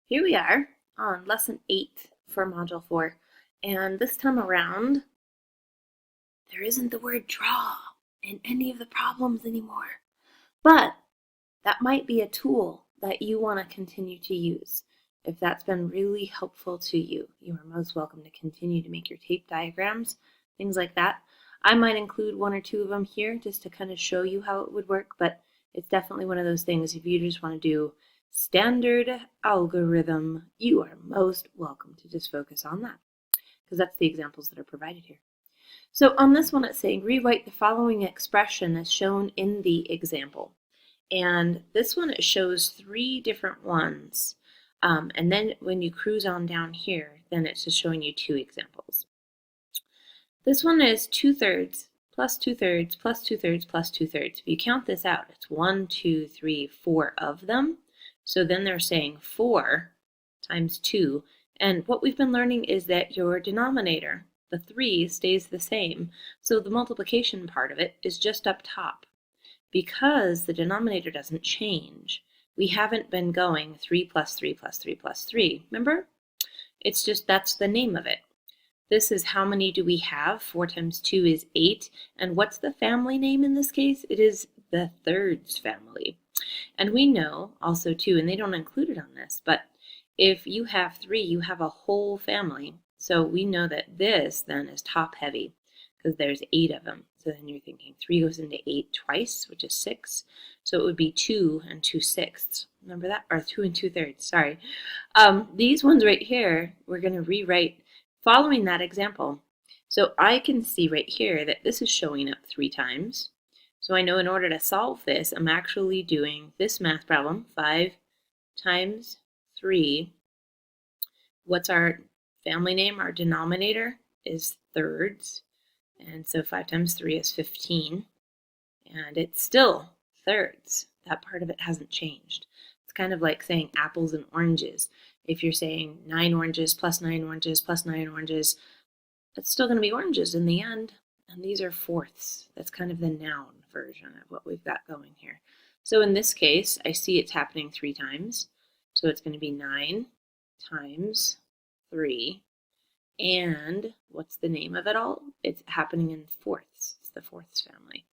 Here we are on lesson 8 for module 4, and this time around there isn't the word draw in any of the problems anymore, but that might be a tool that you want to continue to use. If that's been really helpful to you, you are most welcome to continue to make your tape diagrams, things like that. I might include one or two of them here just to kind of show you how it would work, but it's definitely one of those things if you just want to do standard algorithm, you are most welcome to just focus on that because that's the examples that are provided here. So on this one it's saying rewrite the following expression as shown in the example. And this one it shows 3 different ones. And then when you cruise on down here, then it's just showing you 2 examples. This one is 2/3 plus 2/3 plus 2/3 plus 2/3. If you count this out, it's 1, 2, 3, 4 of them. So then they're saying 4 times 2. And what we've been learning is that your denominator, the 3, stays the same. So the multiplication part of it is just up top. Because the denominator doesn't change, we haven't been going 3 plus 3 plus 3 plus 3. Remember? It's just that's the name of it. This is how many do we have? 4 times 2 is 8. And what's the family name in this case? It is the thirds family. And we know also too, and they don't include it on this, but if you have 3, you have a whole family. So we know that this then is top heavy because there's 8 of them. So then you're thinking 3 goes into 8 twice, which is 6. So it would be 2 and 2/6. Remember that? Or 2 and 2/3, sorry. These ones right here, we're going to rewrite following that example. So I can see right here that this is showing up 3 times. So I know in order to solve this, I'm actually doing this math problem, 5 times 3. What's our family name? Our denominator is thirds. And so 5 times 3 is 15. And it's still thirds. That part of it hasn't changed. It's kind of like saying apples and oranges. If you're saying 9 oranges plus 9 oranges plus 9 oranges, it's still going to be oranges in the end. And these are fourths. That's kind of the noun version of what we've got going here. So in this case, I see it's happening 3 times. So it's going to be 9 times 3. And what's the name of it all? It's happening in fourths. It's the fourths family.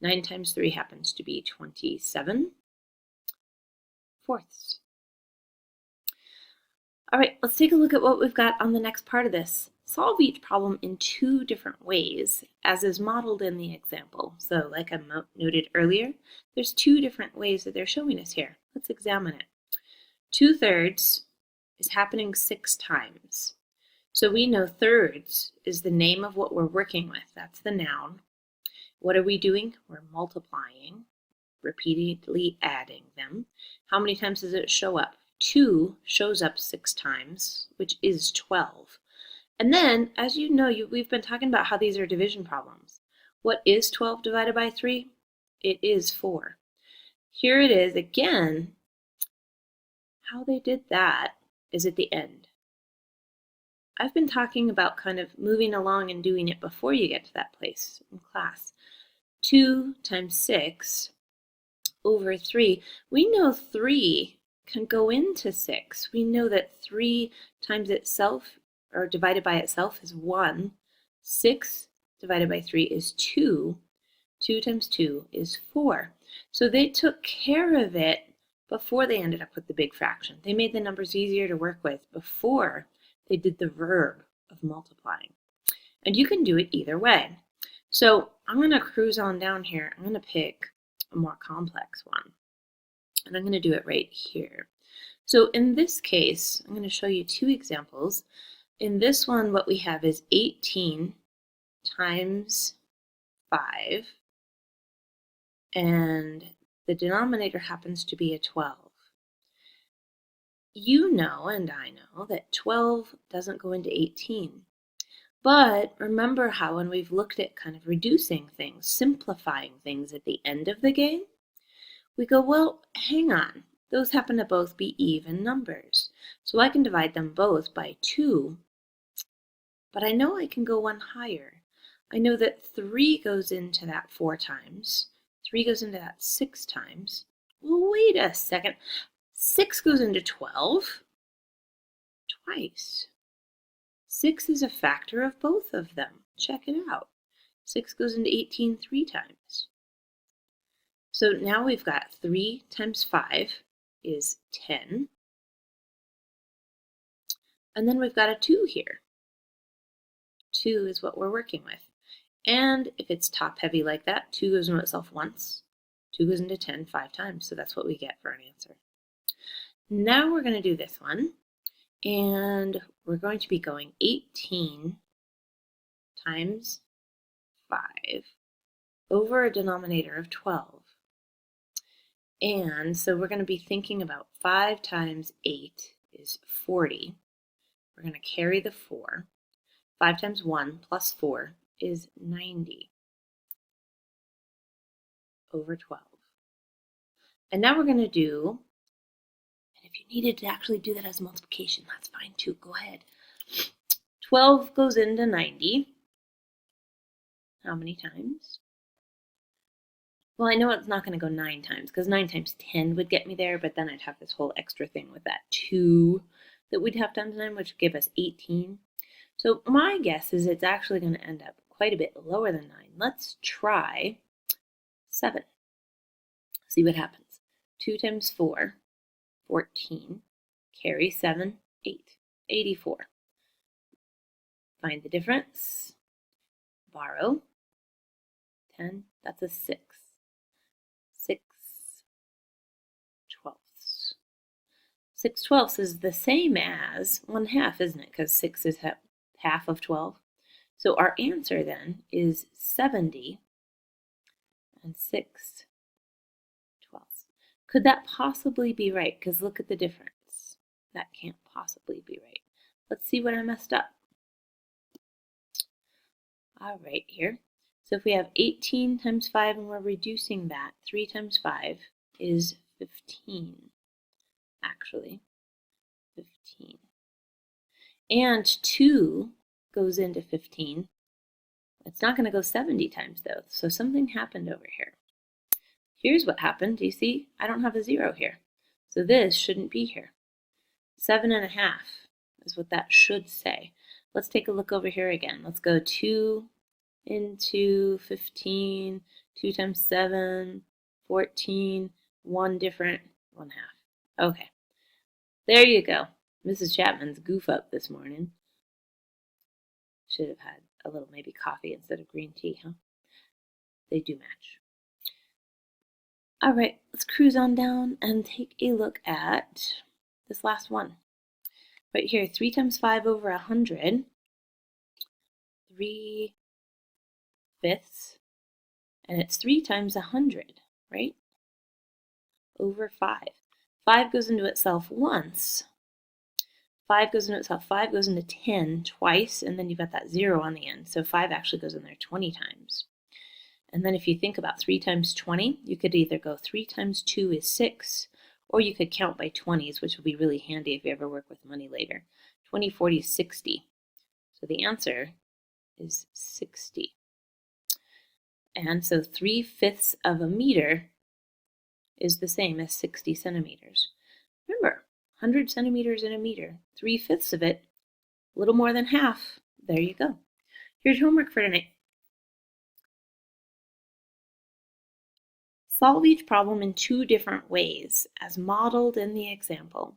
9 times 3 happens to be 27 fourths. All right, let's take a look at what we've got on the next part of this. Solve each problem in 2 different ways, as is modeled in the example. So like I noted earlier, there's 2 different ways that they're showing us here. Let's examine it. 2/3 is happening 6 times. So we know thirds is the name of what we're working with. That's the noun. What are we doing? We're multiplying, repeatedly adding them. How many times does it show up? 2 shows up 6 times, which is 12. And then, as you know, we've been talking about how these are division problems. What is 12 divided by 3? It is 4. Here it is again. How they did that is at the end. I've been talking about kind of moving along and doing it before you get to that place in class. 2 times 6 over 3. We know 3 can go into 6. We know that 3 times itself, or divided by itself, is 1. 6 divided by 3 is 2. 2 times 2 is 4. So they took care of it before they ended up with the big fraction. They made the numbers easier to work with before they did the verb of multiplying. And you can do it either way. So I'm going to cruise on down here. I'm going to pick a more complex one. And I'm going to do it right here. So in this case, I'm going to show you 2 examples. In this one, what we have is 18 times 5. And the denominator happens to be a 12. You know, and I know, that 12 doesn't go into 18. But remember how when we've looked at kind of reducing things, simplifying things at the end of the game, we go, well, hang on. Those happen to both be even numbers. So I can divide them both by 2. But I know I can go one higher. I know that 3 goes into that 4 times. 3 goes into that 6 times. Well, wait a second. 6 goes into 12. twice. 6 is a factor of both of them. Check it out. 6 goes into 18 3 times. So now we've got 3 times 5 is 10. And then we've got a 2 here. 2 is what we're working with. And if it's top heavy like that, 2 goes into itself once. 2 goes into 10 5 times. So that's what we get for an answer. Now we're going to do this one. And we're going to be going 18 times 5 over a denominator of 12. And so we're going to be thinking about 5 times 8 is 40. We're going to carry the 4. 5 times 1 plus 4 is 90 over 12. And now we're going to do, and if you needed to actually do that as multiplication, that's fine too. Go ahead. 12 goes into 90. How many times? Well, I know it's not going to go 9 times, because 9 times 10 would get me there, but then I'd have this whole extra thing with that 2 that we'd have done to 9, which would give us 18. So my guess is it's actually going to end up quite a bit lower than 9. Let's try 7. See what happens. 2 times 4, 14. Carry 7, 8. 84. Find the difference. Borrow. 10. That's a 6. 6 twelfths. 6 twelfths is the same as 1/2, isn't it? Because 6 is half of 12. So our answer then is 70 and 6 twelfths. Could that possibly be right? Because look at the difference. That can't possibly be right. Let's see what I messed up. All right, here. So if we have 18 times 5 and we're reducing that, 3 times 5 is 15, actually. 15. And 2 goes into 15. It's not going to go 70 times, though, so something happened over here. Here's what happened. Do you see? I don't have a 0 here, so this shouldn't be here. 7.5 is what that should say. Let's take a look over here again. Let's go 2 into 15, 2 times 7, 14, 1 different, 1/2. Okay, there you go. Mrs. Chapman's goof up this morning. Should have had a little maybe coffee instead of green tea, huh? They do match. All right, let's cruise on down and take a look at this last one. Right here, 3 times 5 over 100. 3 fifths, and it's 3 times 100, right? Over 5. 5 goes into itself once. 5 goes into itself. 5 goes into 10 twice, and then you've got that 0 on the end. So 5 actually goes in there 20 times. And then if you think about 3 times 20, you could either go 3 times 2 is 6, or you could count by 20s, which will be really handy if you ever work with money later. 20, 40, 60. So the answer is 60. And so 3 fifths of a meter is the same as 60 centimeters. Remember, 100 centimeters in a meter, 3 fifths of it, a little more than half. There you go. Here's your homework for tonight. Solve each problem in 2 different ways, as modeled in the example.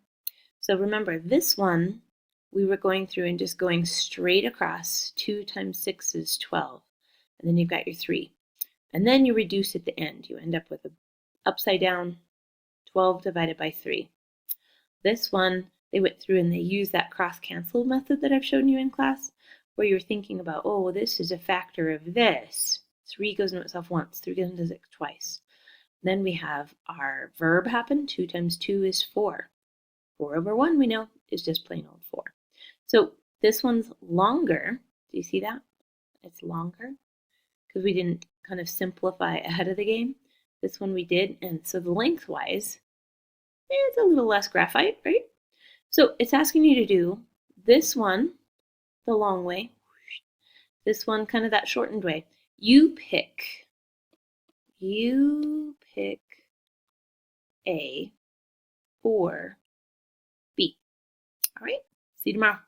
So remember, this one, we were going through and just going straight across. 2 times 6 is 12. And then you've got your 3. And then you reduce at the end. You end up with an upside down 12 divided by 3. This one, they went through and they used that cross-cancel method that I've shown you in class, where you're thinking about, oh, well, this is a factor of this. 3 goes into itself once, 3 goes into 6 twice. Then we have our verb happen. 2 times 2 is 4. 4 over 1, we know, is just plain old 4. So this one's longer. Do you see that? It's longer because we didn't kind of simplify ahead of the game. This one we did, and so the lengthwise, it's a little less graphite, right? So it's asking you to do this one the long way, this one kind of that shortened way. You pick A or B. All right, See you tomorrow.